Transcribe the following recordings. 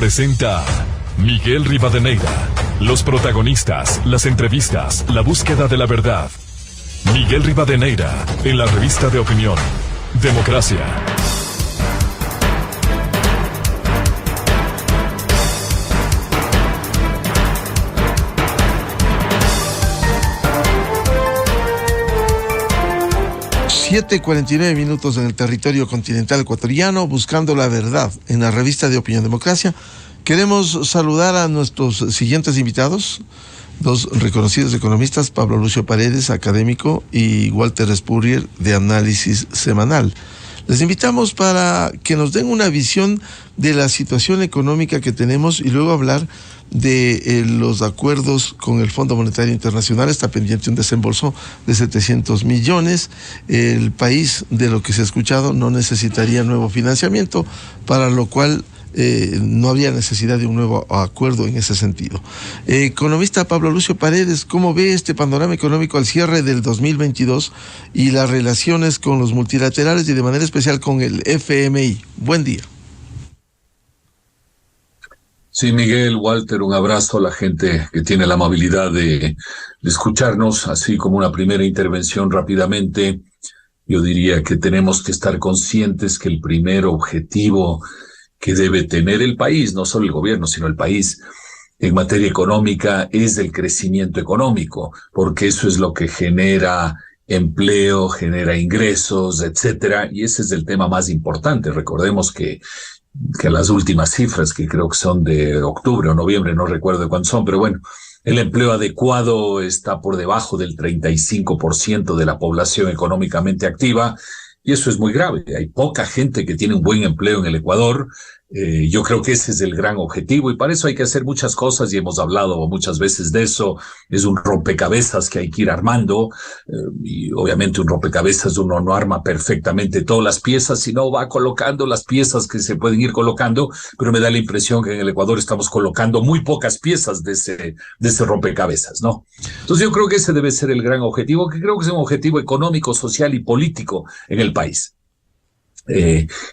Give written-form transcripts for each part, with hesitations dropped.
Presenta Miguel Rivadeneira. Los protagonistas, las entrevistas, la búsqueda de la verdad. Miguel Rivadeneira, en la revista de opinión Democracia. (7:49) en el territorio continental ecuatoriano, buscando la verdad en la revista de opinión Democracia. Queremos saludar a nuestros siguientes invitados, dos reconocidos economistas, Pablo Lucio Paredes, académico, y Walter Spurrier, de Análisis Semanal. Les invitamos para que nos den una visión de la situación económica que tenemos y luego hablar de los acuerdos con el Fondo Monetario Internacional. Está pendiente un desembolso de 700 millones. El país, de lo que se ha escuchado, no necesitaría nuevo financiamiento, para lo cual no habría necesidad de un nuevo acuerdo en ese sentido. Economista Pablo Lucio Paredes, ¿cómo ve este panorama económico al cierre del 2022 y las relaciones con los multilaterales y de manera especial con el FMI? Buen día. Sí, Miguel, Walter, un abrazo a la gente que tiene la amabilidad de escucharnos, así como una primera intervención rápidamente. Yo diría que tenemos que estar conscientes que el primer objetivo que debe tener el país, no solo el gobierno, sino el país, en materia económica, es el crecimiento económico, porque eso es lo que genera empleo, genera ingresos, etcétera, y ese es el tema más importante. Recordemos que las últimas cifras, que creo que son de octubre o noviembre, no recuerdo de cuándo son, pero bueno, el empleo adecuado está por debajo del 35% de la población económicamente activa, y eso es muy grave. Hay poca gente que tiene un buen empleo en el Ecuador. Yo creo que ese es el gran objetivo, y para eso hay que hacer muchas cosas, y hemos hablado muchas veces de eso. Es un rompecabezas que hay que ir armando, y obviamente un rompecabezas uno no arma perfectamente todas las piezas, sino va colocando las piezas que se pueden ir colocando, pero me da la impresión que en el Ecuador estamos colocando muy pocas piezas de ese rompecabezas, ¿no? Entonces yo creo que ese debe ser el gran objetivo, que creo que es un objetivo económico, social y político en el país.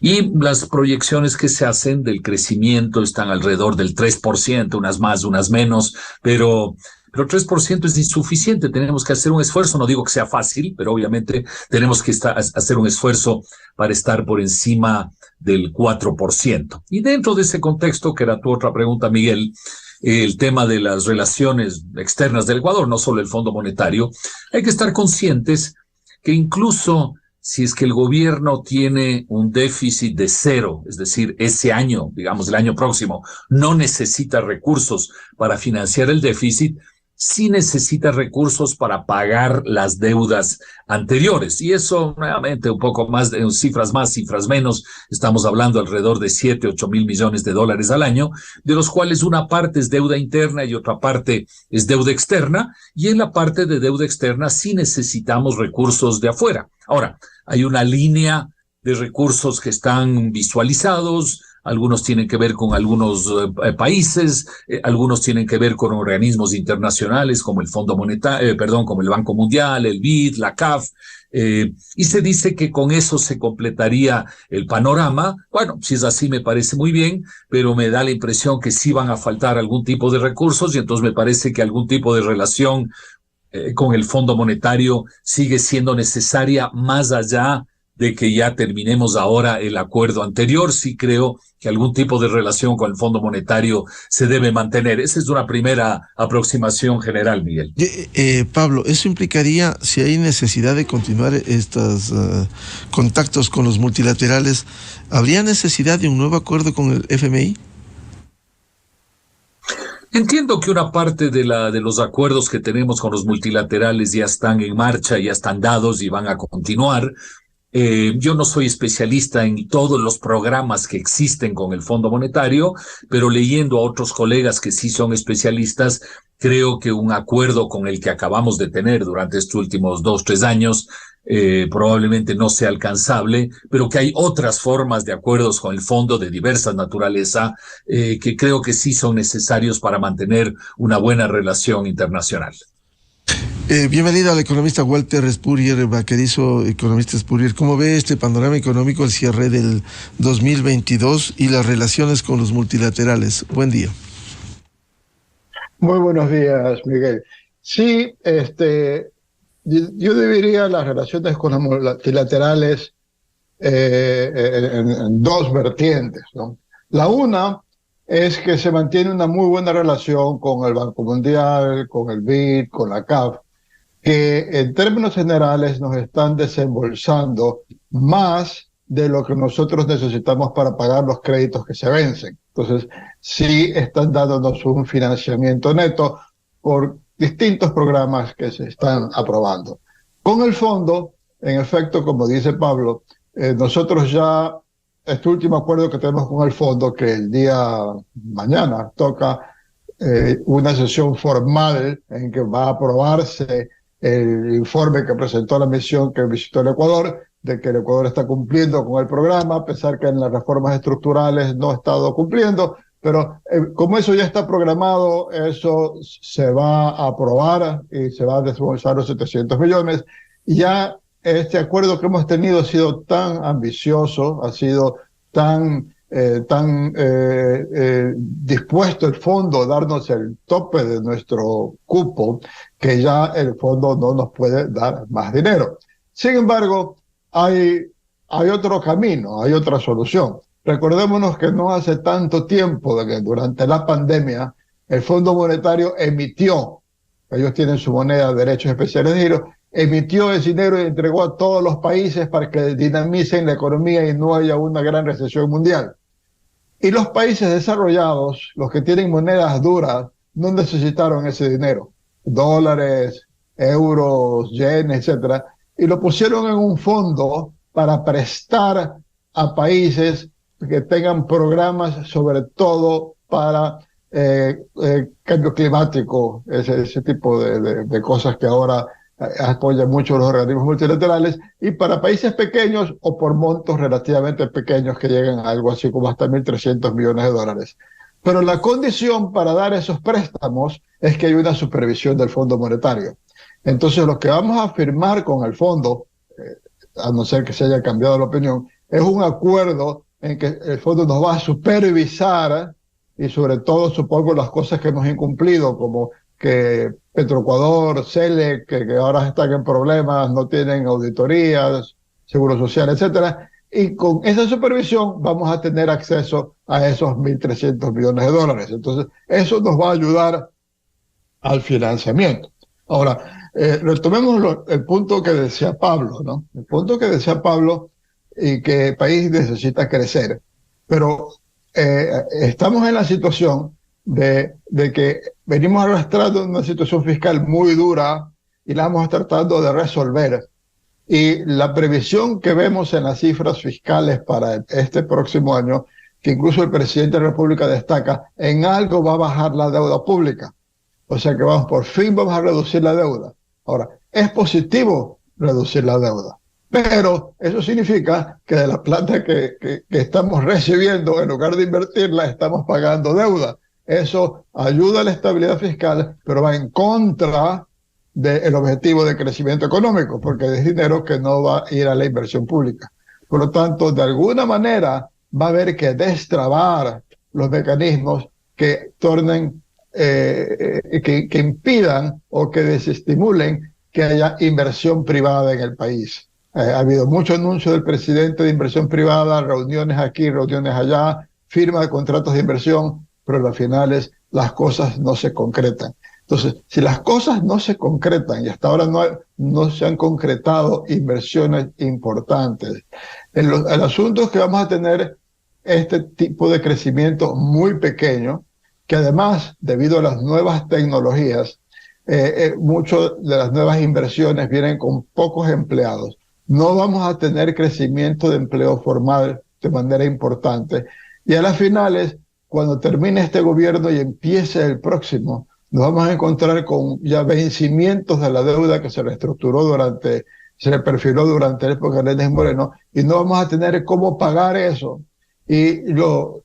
Y las proyecciones que se hacen del crecimiento están alrededor del 3%, unas más, unas menos, pero 3% es insuficiente. Tenemos que hacer un esfuerzo. No digo que sea fácil, pero obviamente tenemos que hacer un esfuerzo para estar por encima del 4%. Y dentro de ese contexto, que era tu otra pregunta, Miguel, el tema de las relaciones externas del Ecuador, no solo el Fondo Monetario, hay que estar conscientes que incluso si es que el gobierno tiene un déficit de 0, es decir, ese año, digamos el año próximo, no necesita recursos para financiar el déficit, sí necesita recursos para pagar las deudas anteriores. Y eso, nuevamente, un poco más, cifras más, cifras menos, estamos hablando alrededor de 7-8 mil millones de dólares al año, de los cuales una parte es deuda interna y otra parte es deuda externa, y en la parte de deuda externa sí necesitamos recursos de afuera. Ahora, hay una línea de recursos que están visualizados. Algunos tienen que ver con algunos países, algunos tienen que ver con organismos internacionales como el Fondo Monetario, como el Banco Mundial, el BID, la CAF, y se dice que con eso se completaría el panorama. Bueno, si es así me parece muy bien, pero me da la impresión que sí van a faltar algún tipo de recursos, y entonces me parece que algún tipo de relación con el Fondo Monetario sigue siendo necesaria, más allá de que ya terminemos ahora el acuerdo anterior. Sí creo que algún tipo de relación con el Fondo Monetario se debe mantener. Esa es una primera aproximación general, Miguel. Pablo, ¿eso implicaría, si hay necesidad de continuar estos contactos con los multilaterales, habría necesidad de un nuevo acuerdo con el FMI? Entiendo que una parte de los acuerdos que tenemos con los multilaterales ya están en marcha, ya están dados y van a continuar. Yo no soy especialista en todos los programas que existen con el Fondo Monetario, pero leyendo a otros colegas que sí son especialistas, creo que un acuerdo con el que acabamos de tener durante estos últimos 2-3 años probablemente no sea alcanzable, pero que hay otras formas de acuerdos con el fondo de diversa naturaleza que creo que sí son necesarios para mantener una buena relación internacional. Bienvenido al economista Walter Spurrier, vaquerizo economista Spurrier. ¿Cómo ve este panorama económico al cierre del 2022 y las relaciones con los multilaterales? Buen día. Muy buenos días, Miguel. Sí, yo dividiría las relaciones con los multilaterales en dos vertientes, ¿no? La una es que se mantiene una muy buena relación con el Banco Mundial, con el BID, con la CAF, que en términos generales nos están desembolsando más de lo que nosotros necesitamos para pagar los créditos que se vencen. Entonces, sí están dándonos un financiamiento neto por distintos programas que se están aprobando. Con el fondo, en efecto, como dice Pablo, nosotros ya, este último acuerdo que tenemos con el fondo, que el día mañana toca una sesión formal en que va a aprobarse el informe que presentó la misión que visitó el Ecuador, de que el Ecuador está cumpliendo con el programa, a pesar que en las reformas estructurales no ha estado cumpliendo, pero como eso ya está programado, eso se va a aprobar y se va a desembolsar los 700 millones. Y ya este acuerdo que hemos tenido ha sido tan ambicioso, ha sido tan dispuesto el fondo a darnos el tope de nuestro cupo, que ya el fondo no nos puede dar más dinero. Sin embargo, hay otro camino, hay otra solución. Recordémonos que no hace tanto tiempo, de que durante la pandemia, el Fondo Monetario emitió, ellos tienen su moneda, derechos especiales de giro, emitió ese dinero y entregó a todos los países para que dinamicen la economía y no haya una gran recesión mundial. Y los países desarrollados, los que tienen monedas duras, no necesitaron ese dinero. Dólares, euros, yenes, etcétera, y lo pusieron en un fondo para prestar a países que tengan programas, sobre todo para cambio climático, ese tipo de cosas que ahora apoyan mucho los organismos multilaterales, y para países pequeños o por montos relativamente pequeños que llegan a algo así como hasta 1.300 millones de dólares. Pero la condición para dar esos préstamos es que hay una supervisión del Fondo Monetario. Entonces, lo que vamos a firmar con el fondo, a no ser que se haya cambiado la opinión, es un acuerdo en que el fondo nos va a supervisar y sobre todo, supongo, las cosas que hemos incumplido, como que Petroecuador, CELEC, que ahora están en problemas, no tienen auditorías, seguro social, etcétera. Y con esa supervisión vamos a tener acceso a esos 1.300 millones de dólares. Entonces, eso nos va a ayudar al financiamiento. Ahora, retomemos el punto que decía Pablo, ¿no? El punto que decía Pablo, y que el país necesita crecer. Pero estamos en la situación de que venimos arrastrando una situación fiscal muy dura y la vamos tratando de resolver. Y la previsión que vemos en las cifras fiscales para este próximo año, que incluso el presidente de la República destaca, en algo va a bajar la deuda pública. O sea que por fin vamos a reducir la deuda. Ahora, es positivo reducir la deuda, pero eso significa que de la plata que estamos recibiendo, en lugar de invertirla, estamos pagando deuda. Eso ayuda a la estabilidad fiscal, pero va en contra del objetivo de crecimiento económico, porque es dinero que no va a ir a la inversión pública. Por lo tanto, de alguna manera va a haber que destrabar los mecanismos que tornen, que impidan o que desestimulen que haya inversión privada en el país. Ha habido mucho anuncio del presidente de inversión privada, reuniones aquí, reuniones allá, firma de contratos de inversión, pero al final las cosas no se concretan. Entonces, si las cosas no se concretan y hasta ahora no se han concretado inversiones importantes, el asunto es que vamos a tener este tipo de crecimiento muy pequeño, que además, debido a las nuevas tecnologías, muchas de las nuevas inversiones vienen con pocos empleados. No vamos a tener crecimiento de empleo formal de manera importante. Y a las finales, cuando termine este gobierno y empiece el próximo, nos vamos a encontrar con ya vencimientos de la deuda que se reestructuró se le perfiló durante la época de Lenín Moreno, y no vamos a tener cómo pagar eso. Y los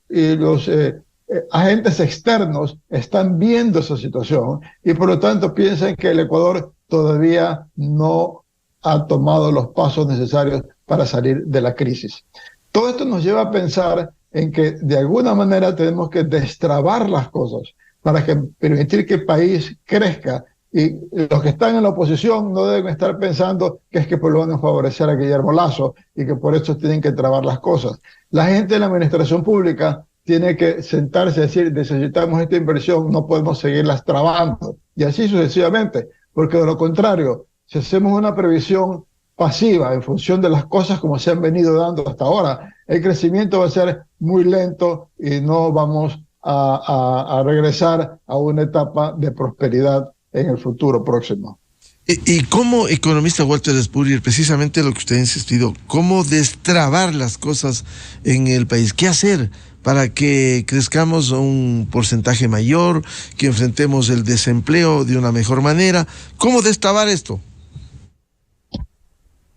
agentes externos están viendo esa situación y por lo tanto piensan que el Ecuador todavía no ha tomado los pasos necesarios para salir de la crisis. Todo esto nos lleva a pensar en que de alguna manera tenemos que destrabar las cosas para permitir que el país crezca, y los que están en la oposición no deben estar pensando que es que por lo van a favorecer a Guillermo Lasso y que por eso tienen que trabar las cosas. La gente de la administración pública tiene que sentarse y decir, necesitamos esta inversión, no podemos seguirlas trabando, y así sucesivamente, porque de lo contrario, si hacemos una previsión pasiva en función de las cosas como se han venido dando hasta ahora, el crecimiento va a ser muy lento y no vamos a regresar a una etapa de prosperidad en el futuro próximo. Y como economista Walter Spurrier, precisamente lo que usted ha insistido, ¿cómo destrabar las cosas en el país? ¿Qué hacer para que crezcamos a un porcentaje mayor, que enfrentemos el desempleo de una mejor manera? ¿Cómo destrabar esto?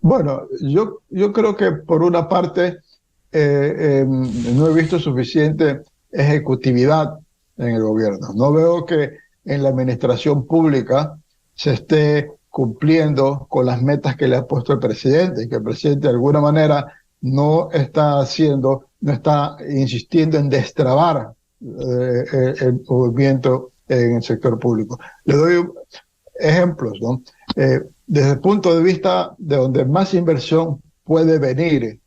Bueno, yo creo que por una parte no he visto suficiente ejecutividad en el gobierno. No veo que en la administración pública se esté cumpliendo con las metas que le ha puesto el presidente, y que el presidente de alguna manera no está insistiendo en destrabar el movimiento en el sector público. Le doy ejemplos, ¿no? Desde el punto de vista de donde más inversión puede venir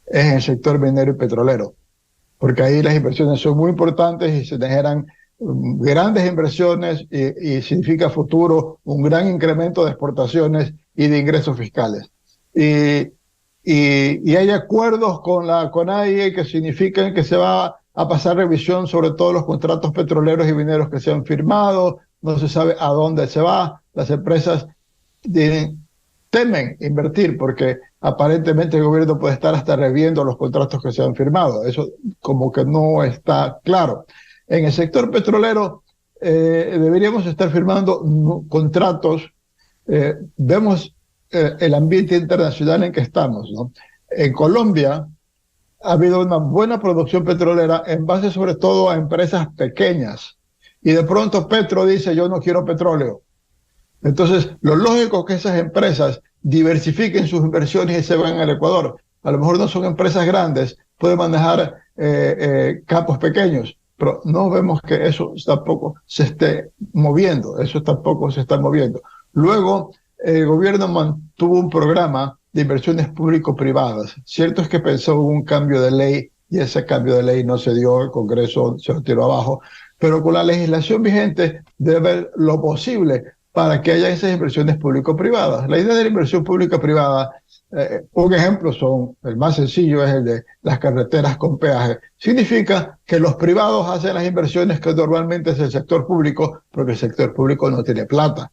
es en el sector minero y petrolero, porque ahí las inversiones son muy importantes y se generan grandes inversiones y significa futuro un gran incremento de exportaciones y de ingresos fiscales. Y hay acuerdos con la CONAIE que significan que se va a pasar revisión sobre todos los contratos petroleros y mineros que se han firmado, no se sabe a dónde se va, las empresas temen invertir porque aparentemente el gobierno puede estar hasta reviendo los contratos que se han firmado. Eso como que no está claro. En el sector petrolero deberíamos estar firmando contratos. Vemos el ambiente internacional en que estamos, ¿no? En Colombia ha habido una buena producción petrolera en base sobre todo a empresas pequeñas. Y de pronto Petro dice, yo no quiero petróleo. Entonces, lo lógico es que esas empresas diversifiquen sus inversiones y se van al Ecuador. A lo mejor no son empresas grandes, pueden manejar campos pequeños, pero no vemos que eso tampoco se esté moviendo. Eso tampoco se está moviendo. Luego, el gobierno mantuvo un programa de inversiones público-privadas. Cierto es que pensó un cambio de ley y ese cambio de ley no se dio, el Congreso se lo tiró abajo, pero con la legislación vigente debe haber lo posible para que haya esas inversiones público-privadas. La idea de la inversión público-privada, un ejemplo el más sencillo es el de las carreteras con peaje. Significa que los privados hacen las inversiones que normalmente es el sector público, porque el sector público no tiene plata.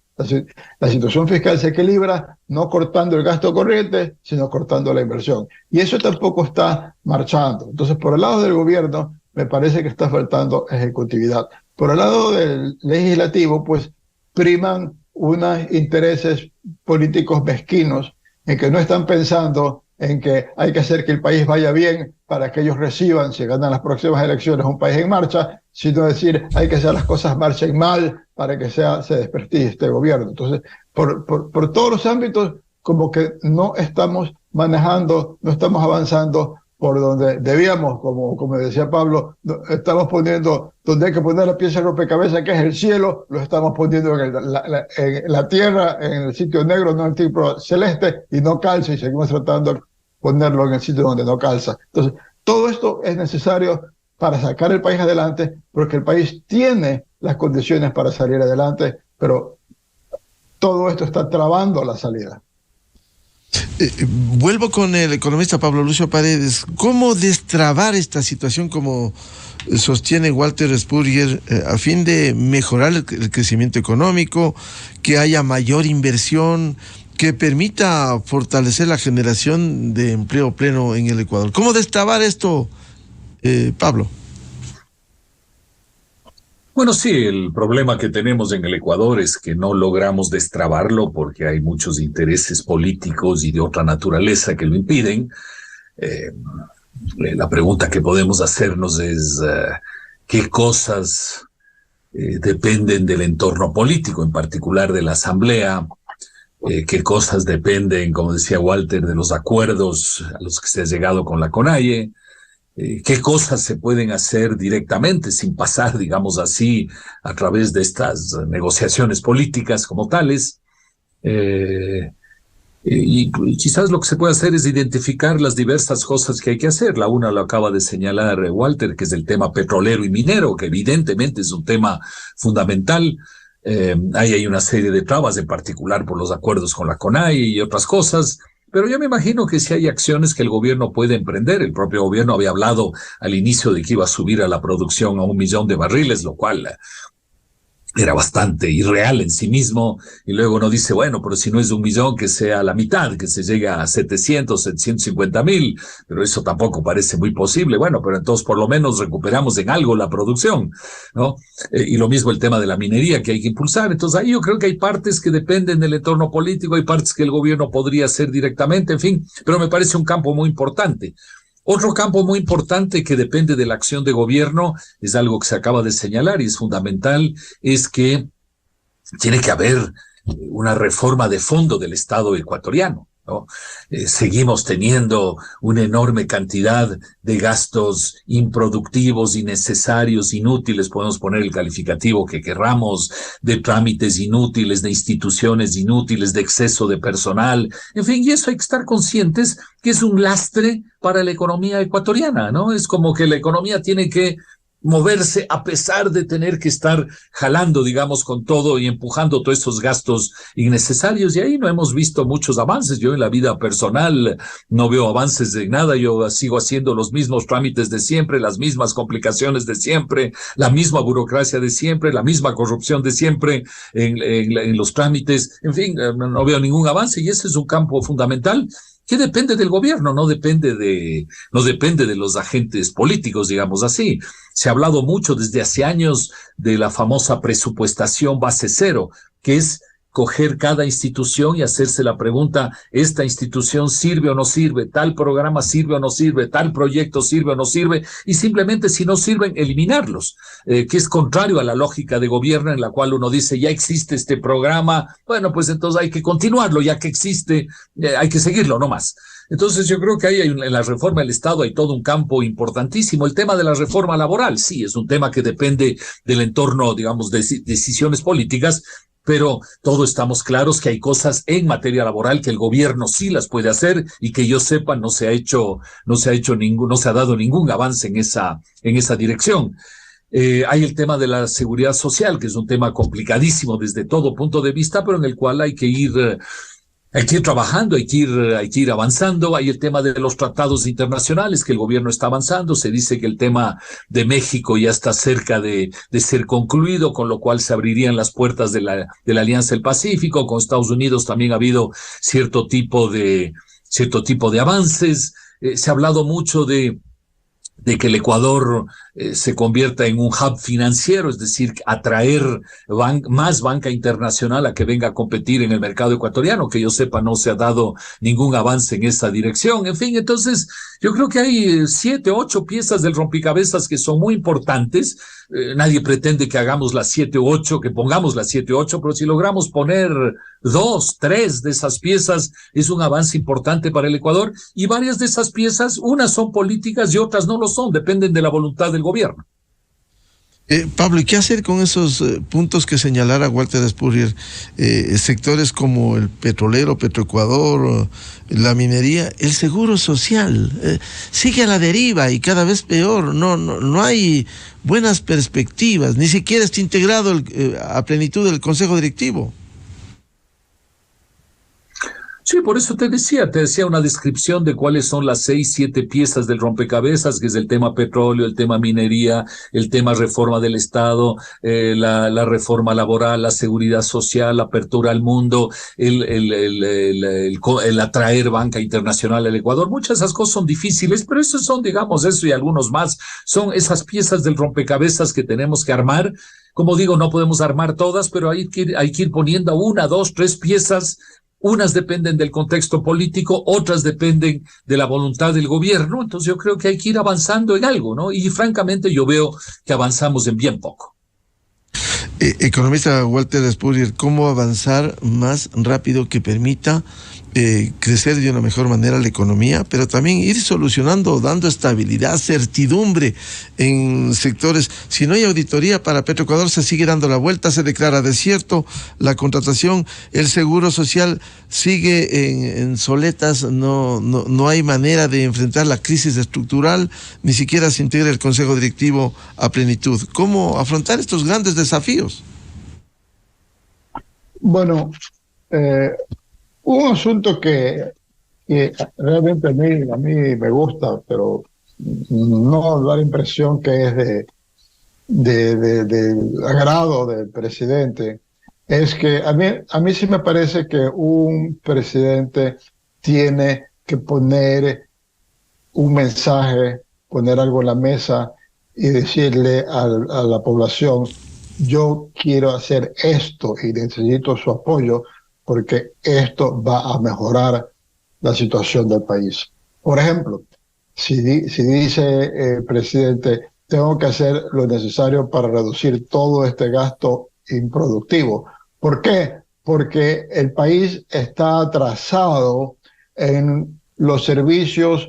La situación fiscal se equilibra no cortando el gasto corriente, sino cortando la inversión. Y eso tampoco está marchando. Entonces, por el lado del gobierno, me parece que está faltando ejecutividad. Por el lado del legislativo, pues priman unos intereses políticos mezquinos en que no están pensando en que hay que hacer que el país vaya bien para que ellos reciban, si ganan las próximas elecciones, un país en marcha, sino decir hay que hacer las cosas marchen mal para que se desprestige este gobierno. Entonces, por todos los ámbitos, como que no estamos manejando, no estamos avanzando por donde debíamos, como decía Pablo, estamos poniendo donde hay que poner la pieza de rompecabezas, que es el cielo, lo estamos poniendo en la tierra, en el sitio negro, no en el tipo celeste, y no calza, y seguimos tratando de ponerlo en el sitio donde no calza. Entonces, todo esto es necesario para sacar el país adelante, porque el país tiene las condiciones para salir adelante, pero todo esto está trabando la salida. Vuelvo con el economista Pablo Lucio Paredes. ¿Cómo destrabar esta situación, como sostiene Walter Spurrier, a fin de mejorar el crecimiento económico, que haya mayor inversión, que permita fortalecer la generación de empleo pleno en el Ecuador? ¿Cómo destrabar esto, Pablo? Bueno, sí, el problema que tenemos en el Ecuador es que no logramos destrabarlo porque hay muchos intereses políticos y de otra naturaleza que lo impiden. La pregunta que podemos hacernos es qué cosas dependen del entorno político, en particular de la Asamblea, qué cosas dependen, como decía Walter, de los acuerdos a los que se ha llegado con la CONAIE, qué cosas se pueden hacer directamente sin pasar, digamos así, a través de estas negociaciones políticas como tales. Y quizás lo que se puede hacer es identificar las diversas cosas que hay que hacer. La una lo acaba de señalar Walter, que es el tema petrolero y minero, que evidentemente es un tema fundamental. Ahí hay una serie de trabas, en particular por los acuerdos con la CONAIE y otras cosas. Pero yo me imagino que si hay acciones que el gobierno puede emprender, el propio gobierno había hablado al inicio de que iba a subir a la producción a 1 millón de barriles, lo cual era bastante irreal en sí mismo, y luego uno dice, bueno, pero si no es 1 millón, que sea la mitad, que se llegue a 750,000, pero eso tampoco parece muy posible. Bueno, pero entonces por lo menos recuperamos en algo la producción, ¿no? Y lo mismo el tema de la minería que hay que impulsar. Entonces ahí yo creo que hay partes que dependen del entorno político, hay partes que el gobierno podría hacer directamente, en fin, pero me parece un campo muy importante. Otro campo muy importante que depende de la acción de gobierno, es algo que se acaba de señalar y es fundamental, es que tiene que haber una reforma de fondo del Estado ecuatoriano, ¿no? Seguimos teniendo una enorme cantidad de gastos improductivos, innecesarios, inútiles, podemos poner el calificativo que querramos, de trámites inútiles, de instituciones inútiles, de exceso de personal, en fin, y eso hay que estar conscientes que es un lastre para la economía ecuatoriana, ¿no? Es como que la economía tiene que moverse a pesar de tener que estar jalando, digamos, con todo y empujando todos esos gastos innecesarios, y ahí no hemos visto muchos avances. Yo en la vida personal no veo avances de nada, yo sigo haciendo los mismos trámites de siempre, las mismas complicaciones de siempre, la misma burocracia de siempre, la misma corrupción de siempre en los trámites, en fin, no veo ningún avance, y ese es un campo fundamental que depende del gobierno, no depende de los agentes políticos, digamos así. Se ha hablado mucho desde hace años de la famosa presupuestación base cero, que es coger cada institución y hacerse la pregunta, ¿esta institución sirve o no sirve? ¿Tal programa sirve o no sirve? ¿Tal proyecto sirve o no sirve? Y simplemente, si no sirven, eliminarlos, que es contrario a la lógica de gobierno en la cual uno dice, ya existe este programa, bueno, pues entonces hay que continuarlo, ya que existe, hay que seguirlo, no más. Entonces yo creo que ahí en la reforma del Estado hay todo un campo importantísimo. El tema de la reforma laboral, sí, es un tema que depende del entorno, digamos, de decisiones políticas, pero todos estamos claros que hay cosas en materia laboral que el gobierno sí las puede hacer y que yo sepa no se ha dado ningún avance en esa dirección. Hay el tema de la seguridad social, que es un tema complicadísimo desde todo punto de vista, pero en el cual hay que ir trabajando, hay que ir avanzando. Hay el tema de los tratados internacionales que el gobierno está avanzando. Se dice que el tema de México ya está cerca de ser concluido, con lo cual se abrirían las puertas de la Alianza del Pacífico. Con Estados Unidos también ha habido cierto tipo de avances. Se ha hablado mucho de que el Ecuador se convierta en un hub financiero, es decir, atraer más banca internacional a que venga a competir en el mercado ecuatoriano. Que yo sepa, no se ha dado ningún avance en esa dirección. En fin, entonces yo creo que hay 7, 8 piezas del rompecabezas que son muy importantes. Nadie pretende que hagamos las 7 u 8, que pongamos las 7 u 8, pero si logramos poner 2, 3 de esas piezas, es un avance importante para el Ecuador. Y varias de esas piezas, unas son políticas y otras no lo son, dependen de la voluntad del gobierno. Pablo, ¿y qué hacer con esos puntos que señalara Walter Spurrier? Sectores como el petrolero, Petroecuador, la minería, el seguro social, sigue a la deriva y cada vez peor. No hay buenas perspectivas, ni siquiera está integrado a plenitud el Consejo Directivo. Sí, por eso te decía una descripción de cuáles son las 6, 7 piezas del rompecabezas, que es el tema petróleo, el tema minería, el tema reforma del Estado, la reforma laboral, la seguridad social, la apertura al mundo, el atraer banca internacional al Ecuador. Muchas de esas cosas son difíciles, pero esos son, digamos, eso y algunos más, son esas piezas del rompecabezas que tenemos que armar. Como digo, no podemos armar todas, pero hay que ir poniendo 1, 2, 3 piezas. Unas dependen del contexto político, otras dependen de la voluntad del gobierno. Entonces yo creo que hay que ir avanzando en algo, ¿no? Y francamente yo veo que avanzamos en bien poco. Economista Walter Spurrier, ¿cómo avanzar más rápido que permita crecer de una mejor manera la economía, pero también ir solucionando, dando estabilidad, certidumbre en sectores? Si no hay auditoría para Petroecuador, se sigue dando la vuelta, se declara desierto la contratación, el seguro social sigue en soletas, no hay manera de enfrentar la crisis estructural, ni siquiera se integra el Consejo Directivo a plenitud. ¿Cómo afrontar estos grandes desafíos? Bueno, un asunto que realmente a mí me gusta, pero no da la impresión que es de agrado del presidente, es que a mí sí me parece que un presidente tiene que poner un mensaje, poner algo en la mesa y decirle a la población: yo quiero hacer esto y necesito su apoyo porque esto va a mejorar la situación del país. Por ejemplo, si dice el presidente: tengo que hacer lo necesario para reducir todo este gasto improductivo. ¿Por qué? Porque el país está atrasado en los servicios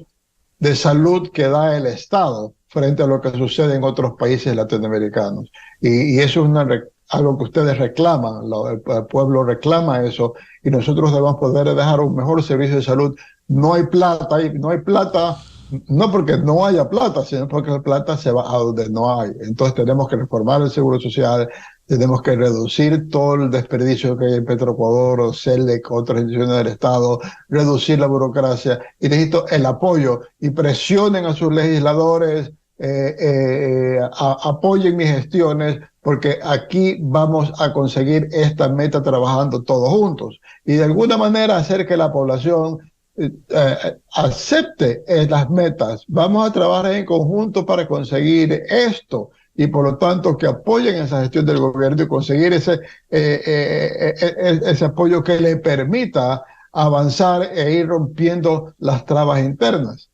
de salud que da el Estado frente a lo que sucede en otros países latinoamericanos. Y eso es algo que ustedes reclaman, el pueblo reclama eso, y nosotros debemos poder dejar un mejor servicio de salud. No hay plata, no porque no haya plata, sino porque la plata se va a donde no hay. Entonces tenemos que reformar el seguro social, tenemos que reducir todo el desperdicio que hay en Petroecuador, CELEC, otras instituciones del Estado, reducir la burocracia, y necesito el apoyo, y presionen a sus legisladores, apoyen mis gestiones, porque aquí vamos a conseguir esta meta trabajando todos juntos, y de alguna manera hacer que la población acepte las metas. Vamos a trabajar en conjunto para conseguir esto, y por lo tanto que apoyen esa gestión del gobierno y conseguir ese apoyo que le permita avanzar e ir rompiendo las trabas internas.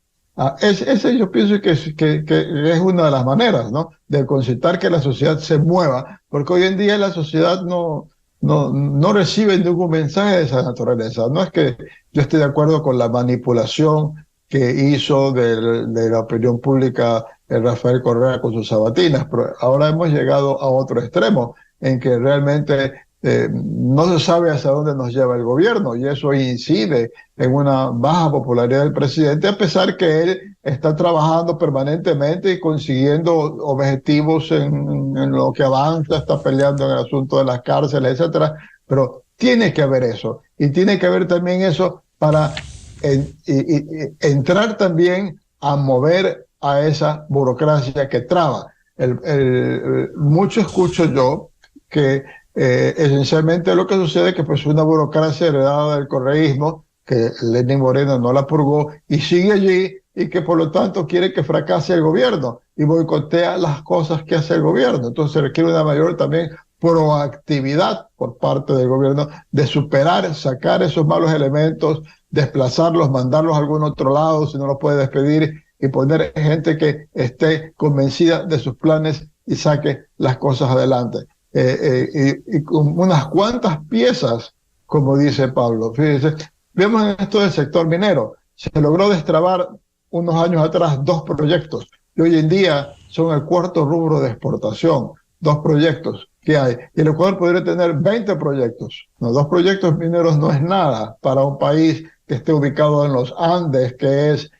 Ese yo pienso que es una de las maneras, ¿no?, de concitar que la sociedad se mueva, porque hoy en día la sociedad no recibe ningún mensaje de esa naturaleza. No es que yo esté de acuerdo con la manipulación que hizo de la opinión pública Rafael Correa con sus sabatinas, pero ahora hemos llegado a otro extremo en que realmente no se sabe hacia dónde nos lleva el gobierno, y eso incide en una baja popularidad del presidente, a pesar que él está trabajando permanentemente y consiguiendo objetivos en lo que avanza, está peleando en el asunto de las cárceles, etcétera. Pero tiene que haber eso, y tiene que haber también eso para entrar también a mover a esa burocracia que traba. Mucho escucho yo que esencialmente lo que sucede es que pues una burocracia heredada del correísmo, que Lenín Moreno no la purgó y sigue allí, y que por lo tanto quiere que fracase el gobierno y boicotea las cosas que hace el gobierno. Entonces se requiere una mayor también proactividad por parte del gobierno de superar, sacar esos malos elementos, desplazarlos, mandarlos a algún otro lado si no los puede despedir, y poner gente que esté convencida de sus planes y saque las cosas adelante. Y con unas cuantas piezas, como dice Pablo. Fíjense, vemos en esto del sector minero. Se logró destrabar unos años atrás 2 proyectos, y hoy en día son el 4º rubro de exportación. 2 proyectos que hay. Y el Ecuador podría tener 20 proyectos. No, 2 proyectos mineros no es nada para un país que esté ubicado en los Andes, que es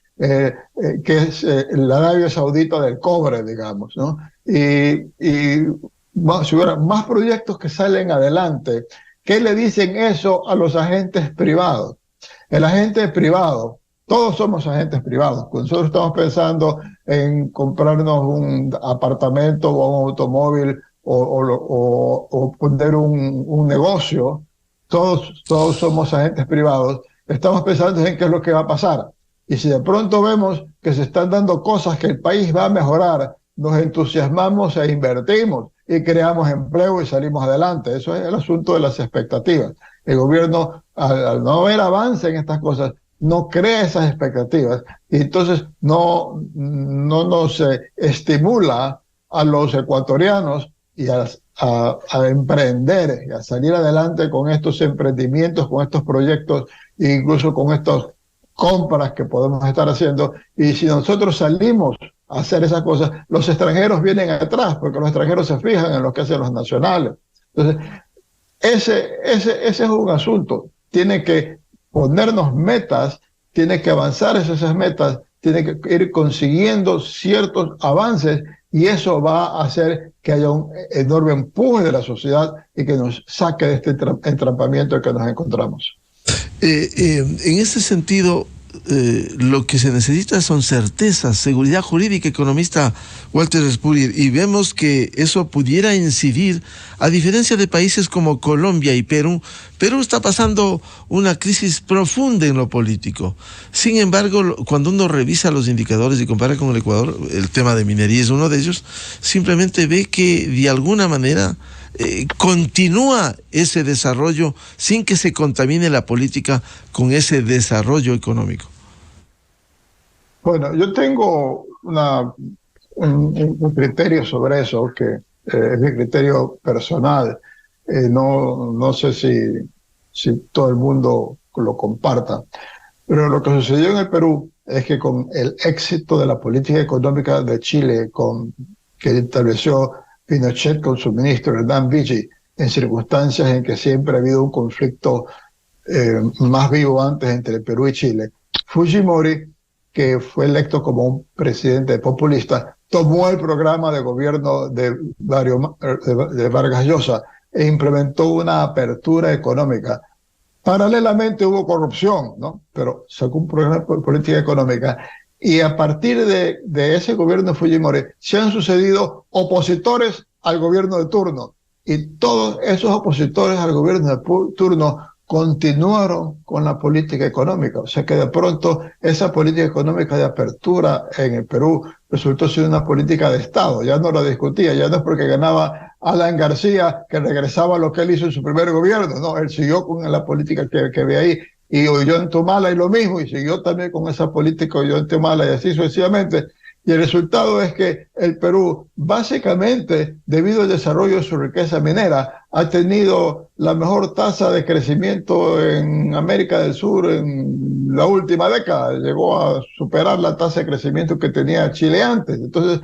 la Arabia Saudita del cobre, digamos, ¿no? Y si hubiera más proyectos que salen adelante, ¿qué le dicen eso a los agentes privados? El agente privado, todos somos agentes privados. Cuando nosotros estamos pensando en comprarnos un apartamento o un automóvil o poner un negocio, todos somos agentes privados. Estamos pensando en qué es lo que va a pasar. Y si de pronto vemos que se están dando cosas que el país va a mejorar, nos entusiasmamos e invertimos. y creamos empleo y salimos adelante. Eso es el asunto de las expectativas. El gobierno, al no haber avance en estas cosas, no crea esas expectativas y entonces no nos estimula a los ecuatorianos y a emprender y a salir adelante con estos emprendimientos, con estos proyectos e incluso con estas compras que podemos estar haciendo. Y si nosotros salimos a hacer esas cosas, los extranjeros vienen atrás porque los extranjeros se fijan en lo que hacen los nacionales. Entonces, ese es un asunto. Tiene que ponernos metas, tiene que avanzar esas metas, tiene que ir consiguiendo ciertos avances y eso va a hacer que haya un enorme empuje de la sociedad y que nos saque de este entrampamiento en que nos encontramos. En ese sentido, lo que se necesita son certezas, seguridad jurídica, economista Walter Spurrier, y vemos que eso pudiera incidir, a diferencia de países como Colombia y Perú. Perú está pasando una crisis profunda en lo político. Sin embargo, cuando uno revisa los indicadores y compara con el Ecuador, el tema de minería es uno de ellos, simplemente ve que de alguna manera continúa ese desarrollo sin que se contamine la política con ese desarrollo económico. Bueno, yo tengo un criterio sobre eso, que es mi criterio personal. No sé si todo el mundo lo comparta, pero lo que sucedió en el Perú es que con el éxito de la política económica de Chile, que estableció Pinochet con su ministro Hernán Vichy, en circunstancias en que siempre ha habido un conflicto más vivo antes entre Perú y Chile, Fujimori, que fue electo como un presidente populista, tomó el programa de gobierno de Vargas Llosa e implementó una apertura económica. Paralelamente hubo corrupción, ¿no? Pero sacó un programa de política económica. Y a partir de ese gobierno de Fujimori se han sucedido opositores al gobierno de turno. Y todos esos opositores al gobierno de turno continuaron con la política económica. O sea que de pronto esa política económica de apertura en el Perú resultó ser una política de Estado. Ya no la discutía, ya no es porque ganaba Alan García que regresaba a lo que él hizo en su primer gobierno. No, él siguió con la política que ve ahí. Y Ollanta y lo mismo, y siguió también con esa política Ollanta y así sucesivamente. Y el resultado es que el Perú, básicamente, debido al desarrollo de su riqueza minera, ha tenido la mejor tasa de crecimiento en América del Sur en la última década. Llegó a superar la tasa de crecimiento que tenía Chile antes. Entonces,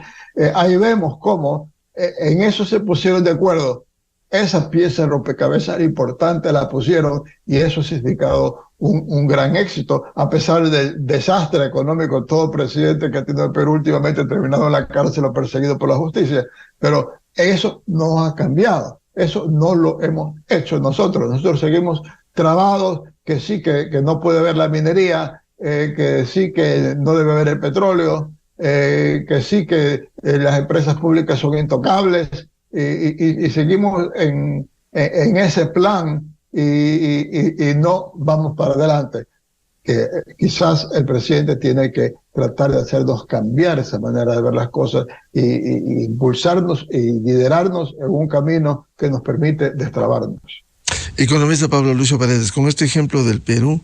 ahí vemos cómo en eso se pusieron de acuerdo. Esa pieza de rompecabezas importante la pusieron y eso ha significado un gran éxito, a pesar del desastre económico. Todo presidente que ha tenido el Perú últimamente ha terminado en la cárcel o perseguido por la justicia. Pero eso no ha cambiado. Eso no lo hemos hecho nosotros. Nosotros seguimos trabados, que sí que no puede haber la minería, que sí que no debe haber el petróleo, que sí que las empresas públicas son intocables. Y seguimos en ese plan y no vamos para adelante. Quizás el presidente tiene que tratar de hacernos cambiar esa manera de ver las cosas y impulsarnos y liderarnos en un camino que nos permite destrabarnos. Economista Pablo Lucio Paredes, con este ejemplo del Perú,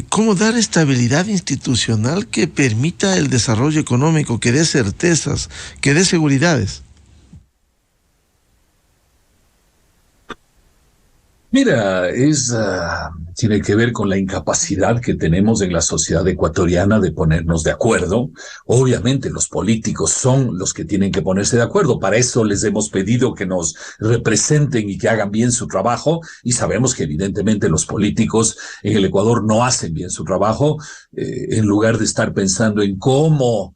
¿cómo dar estabilidad institucional que permita el desarrollo económico, que dé certezas, que dé seguridades? Mira, tiene que ver con la incapacidad que tenemos en la sociedad ecuatoriana de ponernos de acuerdo. Obviamente los políticos son los que tienen que ponerse de acuerdo. Para eso les hemos pedido que nos representen y que hagan bien su trabajo. Y sabemos que evidentemente los políticos en el Ecuador no hacen bien su trabajo. En lugar de estar pensando en cómo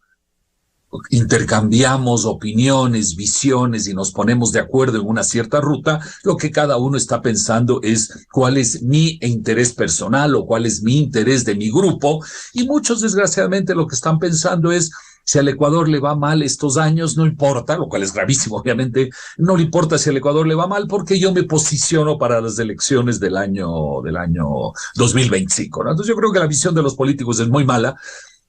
intercambiamos opiniones, visiones y nos ponemos de acuerdo en una cierta ruta, lo que cada uno está pensando es cuál es mi interés personal o cuál es mi interés de mi grupo, y muchos desgraciadamente lo que están pensando es si al Ecuador le va mal estos años, no importa, lo cual es gravísimo, obviamente, no le importa si al Ecuador le va mal porque yo me posiciono para las elecciones del año 2025, ¿no? Entonces yo creo que la visión de los políticos es muy mala.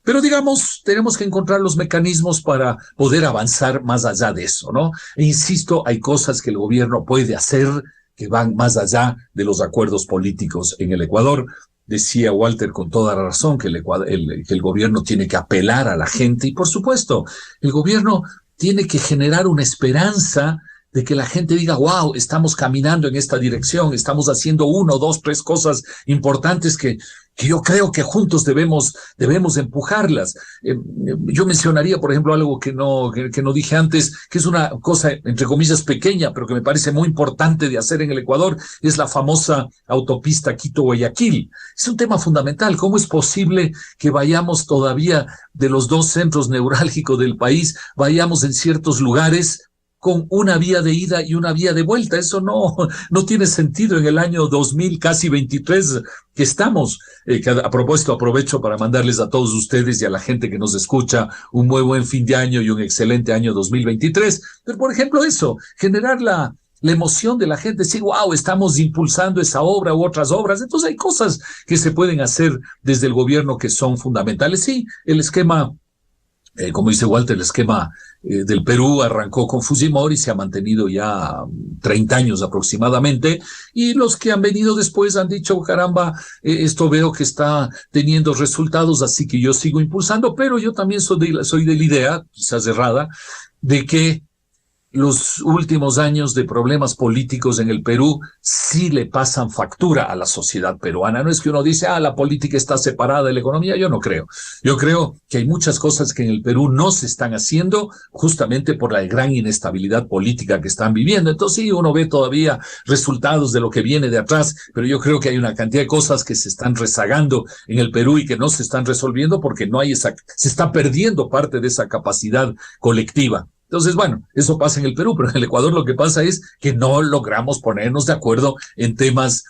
Pero digamos, tenemos que encontrar los mecanismos para poder avanzar más allá de eso, ¿no? E insisto, hay cosas que el gobierno puede hacer que van más allá de los acuerdos políticos en el Ecuador. Decía Walter con toda la razón que el gobierno tiene que apelar a la gente y, por supuesto, el gobierno tiene que generar una esperanza de que la gente diga, wow, estamos caminando en esta dirección, estamos haciendo 1, 2, 3 cosas importantes que yo creo que juntos debemos empujarlas. Yo mencionaría, por ejemplo, algo que no dije antes, que es una cosa, entre comillas, pequeña, pero que me parece muy importante de hacer en el Ecuador, es la famosa autopista Quito-Guayaquil. Es un tema fundamental. ¿Cómo es posible que vayamos todavía de los 2 centros neurálgicos del país, vayamos en ciertos lugares con una vía de ida y una vía de vuelta? Eso no tiene sentido en el año 2000, casi 23 que estamos. Que a propósito, aprovecho para mandarles a todos ustedes y a la gente que nos escucha un muy buen fin de año y un excelente año 2023. Pero, por ejemplo, eso, generar la emoción de la gente, decir, wow, estamos impulsando esa obra u otras obras. Entonces hay cosas que se pueden hacer desde el gobierno que son fundamentales. Sí, el esquema, como dice Walter, el esquema del Perú arrancó con Fujimori y se ha mantenido ya 30 años aproximadamente, y los que han venido después han dicho, caramba, esto veo que está teniendo resultados, así que yo sigo impulsando, pero yo también soy de la idea, quizás errada, de que los últimos años de problemas políticos en el Perú sí le pasan factura a la sociedad peruana. No es que uno dice, la política está separada de la economía. Yo no creo. Yo creo que hay muchas cosas que en el Perú no se están haciendo justamente por la gran inestabilidad política que están viviendo. Entonces sí, uno ve todavía resultados de lo que viene de atrás, pero yo creo que hay una cantidad de cosas que se están rezagando en el Perú y que no se están resolviendo porque se está perdiendo parte de esa capacidad colectiva. Entonces, bueno, eso pasa en el Perú, pero en el Ecuador lo que pasa es que no logramos ponernos de acuerdo en temas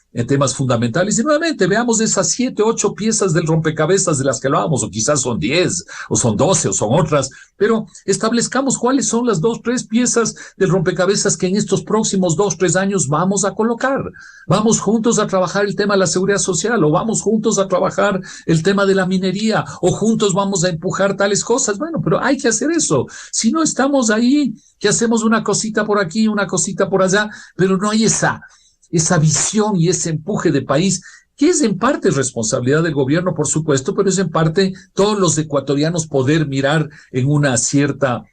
fundamentales. Y nuevamente, veamos esas 7, 8 piezas del rompecabezas de las que hablábamos, o quizás son 10, o son 12, o son otras, pero establezcamos cuáles son las 2, 3 piezas del rompecabezas que en estos próximos 2, 3 años vamos a colocar. Vamos juntos a trabajar el tema de la seguridad social, o vamos juntos a trabajar el tema de la minería, o juntos vamos a empujar tales cosas. Bueno, pero hay que hacer eso. Si no estamos ahí, que hacemos una cosita por aquí, una cosita por allá, pero no hay esa visión y ese empuje de país, que es en parte responsabilidad del gobierno, por supuesto, pero es en parte todos los ecuatorianos poder mirar en una cierta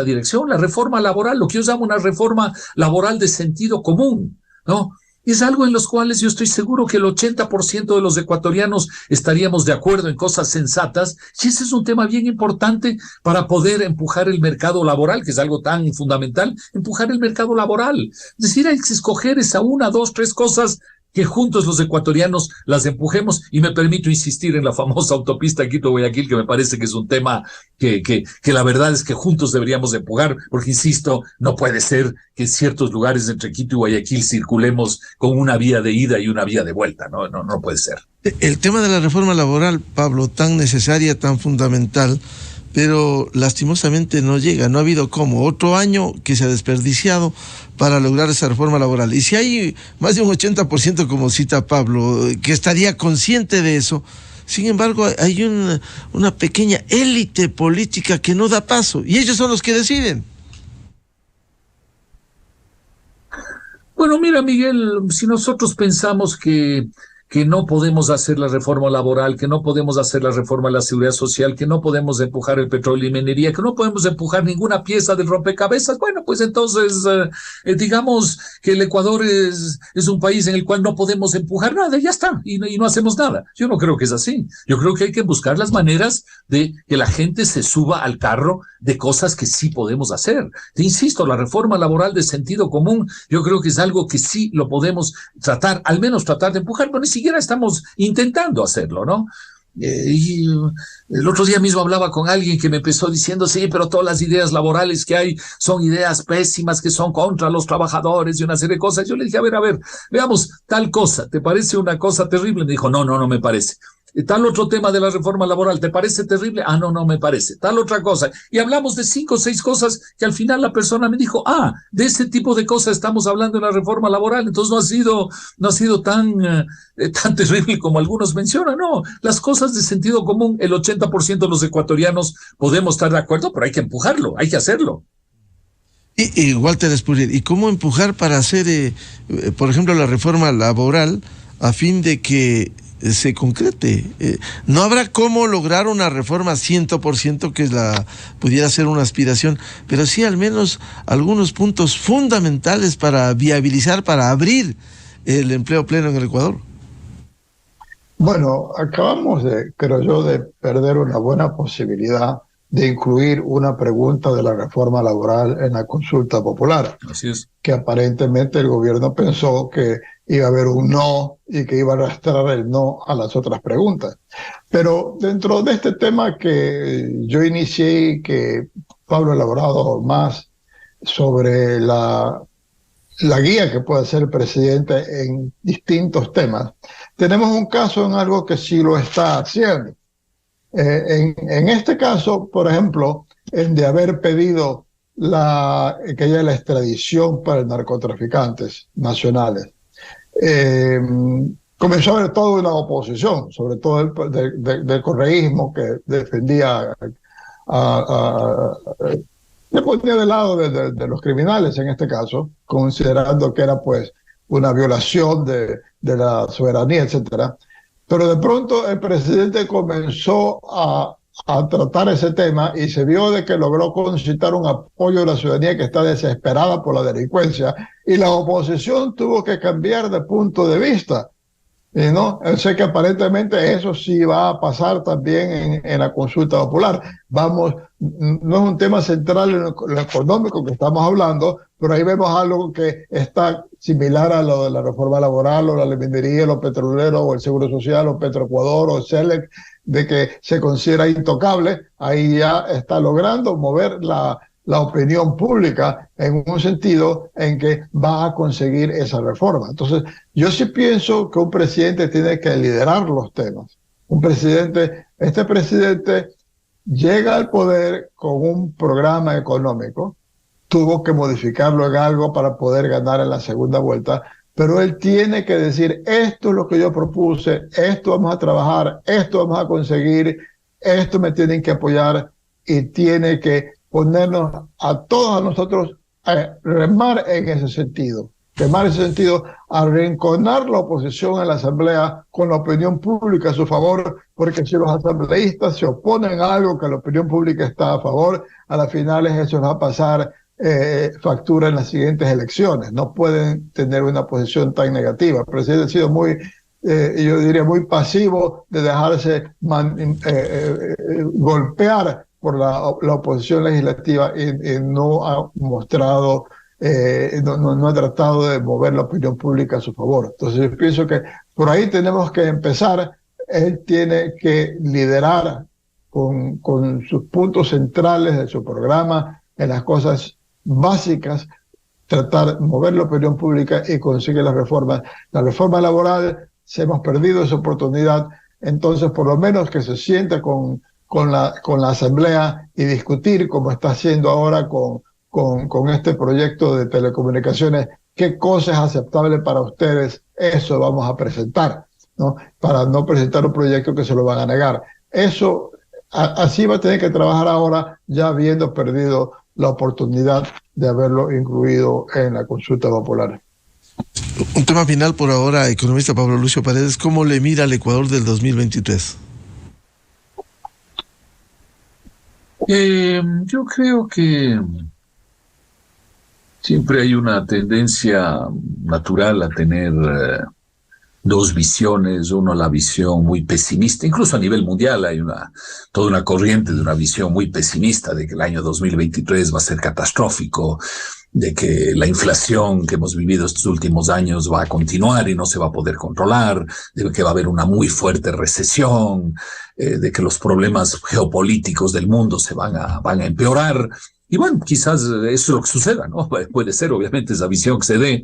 dirección. La reforma laboral, lo que yo llamo una reforma laboral de sentido común, ¿no? Es algo en los cuales yo estoy seguro que el 80% de los ecuatorianos estaríamos de acuerdo en cosas sensatas, y ese es un tema bien importante para poder empujar el mercado laboral, que es algo tan fundamental, empujar el mercado laboral. Es decir, hay que escoger esa 1, 2, 3 cosas que juntos los ecuatorianos las empujemos, y me permito insistir en la famosa autopista Quito-Guayaquil, que me parece que es un tema que la verdad es que juntos deberíamos empujar, porque insisto, no puede ser que en ciertos lugares entre Quito y Guayaquil circulemos con una vía de ida y una vía de vuelta, no puede ser. El tema de la reforma laboral, Pablo, tan necesaria, tan fundamental, pero lastimosamente no llega, no ha habido cómo. Otro año que se ha desperdiciado para lograr esa reforma laboral. Y si hay más de un 80%, como cita Pablo, que estaría consciente de eso, sin embargo hay una pequeña élite política que no da paso, y ellos son los que deciden. Bueno, mira, Miguel, si nosotros pensamos que no podemos hacer la reforma laboral, que no podemos hacer la reforma de la seguridad social, que no podemos empujar el petróleo y minería, que no podemos empujar ninguna pieza del rompecabezas, bueno, pues entonces digamos que el Ecuador es un país en el cual no podemos empujar nada, y ya está, y no hacemos nada. Yo no creo que es así. Yo creo que hay que buscar las maneras de que la gente se suba al carro de cosas que sí podemos hacer. Te insisto, la reforma laboral de sentido común, yo creo que es algo que sí lo podemos tratar, al menos tratar de empujar, pero ni siquiera estamos intentando hacerlo, ¿no? Y el otro día mismo hablaba con alguien que me empezó diciendo, sí, pero todas las ideas laborales que hay son ideas pésimas, que son contra los trabajadores y una serie de cosas. Yo le dije, a ver, veamos tal cosa, ¿te parece una cosa terrible? Me dijo, no me parece. Tal otro tema de la reforma laboral, ¿te parece terrible? Ah, no, no me parece. Tal otra cosa. Y hablamos de 5 o 6 cosas que al final la persona me dijo, de ese tipo de cosas estamos hablando en la reforma laboral, entonces no ha sido tan terrible como algunos mencionan. No, las cosas de sentido común, el 80% de los ecuatorianos podemos estar de acuerdo, pero hay que empujarlo, hay que hacerlo. Y Walter Spurrier, ¿y cómo empujar para hacer, por ejemplo, la reforma laboral a fin de que se concrete? No habrá cómo lograr una reforma 100% que pudiera ser una aspiración, pero sí al menos algunos puntos fundamentales para viabilizar, para abrir el empleo pleno en el Ecuador. Bueno, acabamos creo yo, de perder una buena posibilidad de incluir una pregunta de la reforma laboral en la consulta popular. Así es. Que aparentemente el gobierno pensó que iba a haber un no y que iba a arrastrar el no a las otras preguntas. Pero dentro de este tema que yo inicié y que Pablo ha elaborado más sobre la guía que puede hacer el presidente en distintos temas, tenemos un caso en algo que sí lo está haciendo. En este caso, por ejemplo, en de haber pedido que haya la extradición para narcotraficantes nacionales, comenzó a haber toda una oposición, sobre todo del correísmo que defendía, se ponía del lado de los criminales en este caso, considerando que era pues una violación de la soberanía, etcétera. Pero de pronto el presidente comenzó a tratar ese tema y se vio de que logró concitar un apoyo de la ciudadanía que está desesperada por la delincuencia, y la oposición tuvo que cambiar de punto de vista. Y no, sé que aparentemente eso sí va a pasar también en la consulta popular. No es un tema central en lo económico que estamos hablando, pero ahí vemos algo que está similar a lo de la reforma laboral o la minería, los petroleros o el seguro social o Petroecuador o Selec, de que se considera intocable. Ahí ya está logrando mover la opinión pública en un sentido en que va a conseguir esa reforma. Entonces, yo sí pienso que un presidente tiene que liderar los temas. Este presidente llega al poder con un programa económico, tuvo que modificarlo en algo para poder ganar en la segunda vuelta, pero él tiene que decir, esto es lo que yo propuse, esto vamos a trabajar, esto vamos a conseguir, esto me tienen que apoyar, y tiene que ponernos a todos nosotros a remar en ese sentido. Arrinconar la oposición en la Asamblea con la opinión pública a su favor, porque si los asambleístas se oponen a algo que la opinión pública está a favor, a las finales eso va a pasar factura en las siguientes elecciones. No pueden tener una posición tan negativa. El presidente ha sido muy, yo diría, muy pasivo de dejarse golpear por la oposición legislativa y no ha mostrado, no ha tratado de mover la opinión pública a su favor. Entonces yo pienso que por ahí tenemos que empezar. Él tiene que liderar con sus puntos centrales de su programa en las cosas básicas, tratar de mover la opinión pública y conseguir las reformas. La reforma laboral, se hemos perdido esa oportunidad, entonces por lo menos que se siente con la Asamblea y discutir, como está haciendo ahora con este proyecto de telecomunicaciones, qué cosa es aceptable para ustedes, eso vamos a presentar, ¿no? Para no presentar un proyecto que se lo van a negar. Eso, así va a tener que trabajar ahora, ya habiendo perdido la oportunidad de haberlo incluido en la consulta popular. Un tema final por ahora, economista Pablo Lucio Paredes, ¿cómo le mira al Ecuador del 2023? Yo creo que siempre hay una tendencia natural a tener dos visiones. Uno, la visión muy pesimista, incluso a nivel mundial hay toda una corriente de una visión muy pesimista de que el año 2023 va a ser catastrófico, de que la inflación que hemos vivido estos últimos años va a continuar y no se va a poder controlar, de que va a haber una muy fuerte recesión, de que los problemas geopolíticos del mundo se van a empeorar. Y bueno, quizás eso es lo que suceda, ¿no? Puede ser, obviamente, esa visión que se dé.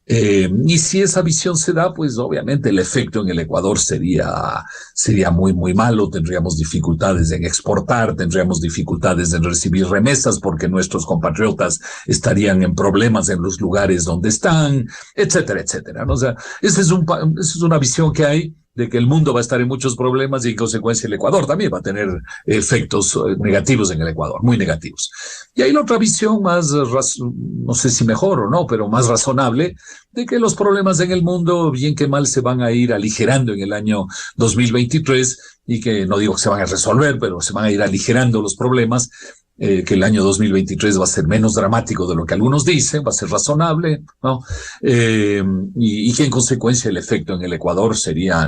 Y si esa visión se da, pues obviamente el efecto en el Ecuador sería muy, muy malo. Tendríamos dificultades en exportar, tendríamos dificultades en recibir remesas porque nuestros compatriotas estarían en problemas en los lugares donde están, etcétera, etcétera, ¿no? O sea, esa es una visión que hay de que el mundo va a estar en muchos problemas y en consecuencia el Ecuador también va a tener efectos negativos en el Ecuador, muy negativos. Y hay la otra visión más, no sé si mejor o no, pero más razonable, de que los problemas en el mundo, bien que mal, se van a ir aligerando en el año 2023 y que no digo que se van a resolver, pero se van a ir aligerando los problemas. Que el año 2023 va a ser menos dramático de lo que algunos dicen, va a ser razonable, ¿no? Y que en consecuencia el efecto en el Ecuador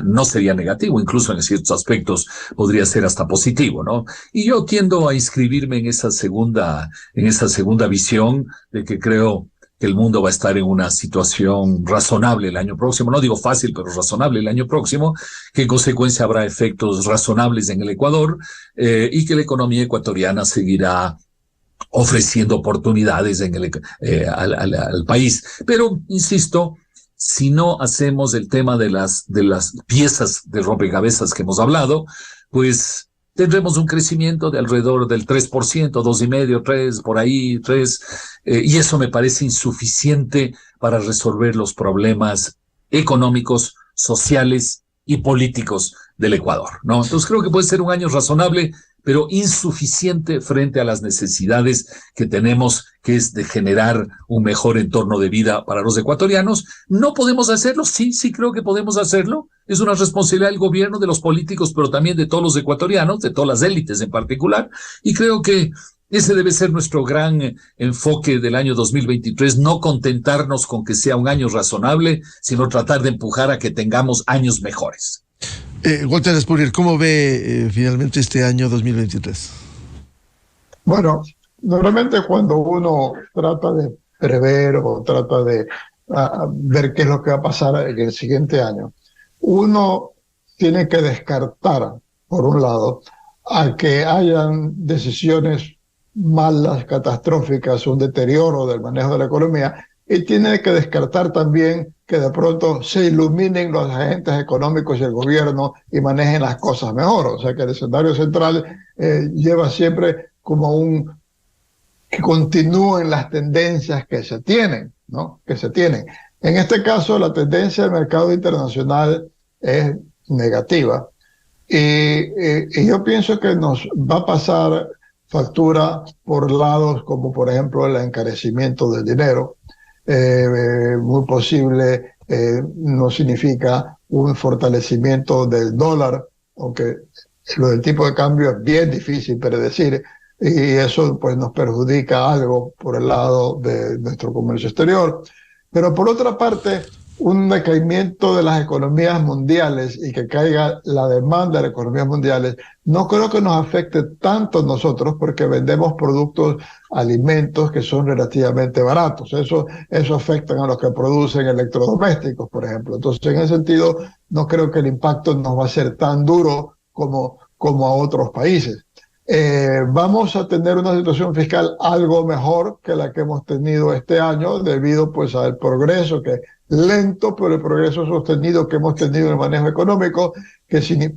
no sería negativo, incluso en ciertos aspectos podría ser hasta positivo, ¿no? Y yo tiendo a inscribirme en esa segunda visión de que creo que el mundo va a estar en una situación razonable el año próximo, no digo fácil, pero razonable el año próximo, que en consecuencia habrá efectos razonables en el Ecuador, y que la economía ecuatoriana seguirá ofreciendo oportunidades al país. Pero, insisto, si no hacemos el tema de las piezas de rompecabezas que hemos hablado, pues tendremos un crecimiento de alrededor del 3%, 2,5%, 3%, por ahí, 3%, y eso me parece insuficiente para resolver los problemas económicos, sociales y políticos del Ecuador, ¿no? Entonces creo que puede ser un año razonable, pero insuficiente frente a las necesidades que tenemos, que es de generar un mejor entorno de vida para los ecuatorianos. ¿No podemos hacerlo? Sí creo que podemos hacerlo. Es una responsabilidad del gobierno, de los políticos, pero también de todos los ecuatorianos, de todas las élites en particular, y creo que ese debe ser nuestro gran enfoque del año 2023, no contentarnos con que sea un año razonable, sino tratar de empujar a que tengamos años mejores. Walter Spurrier, ¿cómo ve finalmente este año 2023? Bueno, normalmente cuando uno trata de prever o trata de ver qué es lo que va a pasar en el siguiente año, uno tiene que descartar, por un lado, a que hayan decisiones malas, catastróficas, un deterioro del manejo de la economía, y tiene que descartar también que de pronto se iluminen los agentes económicos y el gobierno y manejen las cosas mejor. O sea que el escenario central lleva siempre como que continúen las tendencias que se tienen, ¿no? Que se tienen. En este caso, la tendencia del mercado internacional es negativa. Y yo pienso que nos va a pasar factura por lados como, por ejemplo, el encarecimiento del dinero. Muy posible no significa un fortalecimiento del dólar, aunque lo del tipo de cambio es bien difícil predecir, y eso pues nos perjudica algo por el lado de nuestro comercio exterior. Pero por otra parte, un decaimiento de las economías mundiales y que caiga la demanda de las economías mundiales, no creo que nos afecte tanto a nosotros porque vendemos productos, alimentos que son relativamente baratos. Eso afecta a los que producen electrodomésticos, por ejemplo. Entonces, en ese sentido, no creo que el impacto nos va a ser tan duro como a otros países. Vamos a tener una situación fiscal algo mejor que la que hemos tenido este año debido pues al progreso, que lento, pero el progreso sostenido que hemos tenido en el manejo económico,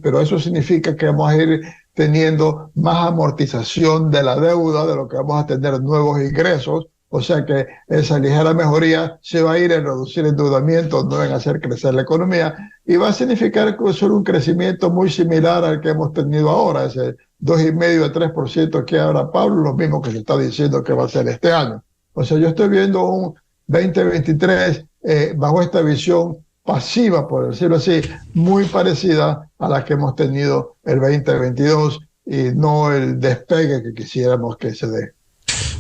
pero eso significa que vamos a ir teniendo más amortización de la deuda, de lo que vamos a tener nuevos ingresos. O sea que esa ligera mejoría se va a ir en reducir el endeudamiento, no en hacer crecer la economía, y va a significar que va a ser un crecimiento muy similar al que hemos tenido ahora, ese 2,5 a 3% que habla Pablo, lo mismo que se está diciendo que va a ser este año. O sea, yo estoy viendo un 2023 bajo esta visión pasiva, por decirlo así, muy parecida a la que hemos tenido el 2022 y no el despegue que quisiéramos que se dé.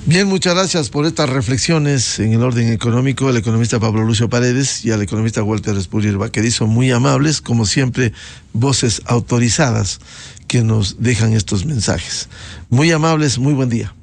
Bien, muchas gracias por estas reflexiones en el orden económico, el economista Pablo Lucio Paredes y al economista Walter Spurrier Baquerizo, muy amables, como siempre, voces autorizadas que nos dejan estos mensajes. Muy amables, muy buen día.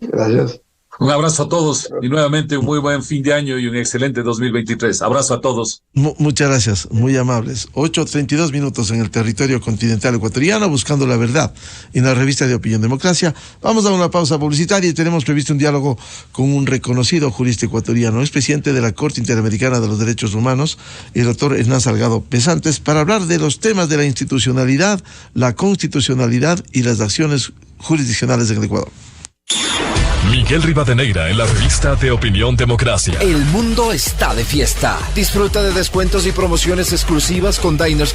Gracias. Un abrazo a todos y nuevamente un muy buen fin de año y un excelente 2023. Abrazo a todos. Muchas gracias, muy amables. 8:32 minutos en el territorio continental ecuatoriano, buscando la verdad en la revista de Opinión Democracia. Vamos a una pausa publicitaria y tenemos previsto un diálogo con un reconocido jurista ecuatoriano, es presidente de la Corte Interamericana de los Derechos Humanos, el doctor Hernán Salgado Pesantes, para hablar de los temas de la institucionalidad, la constitucionalidad y las acciones jurisdiccionales en el Ecuador. Miguel Rivadeneira en la revista de Opinión Democracia. El mundo está de fiesta. Disfruta de descuentos y promociones exclusivas con Diners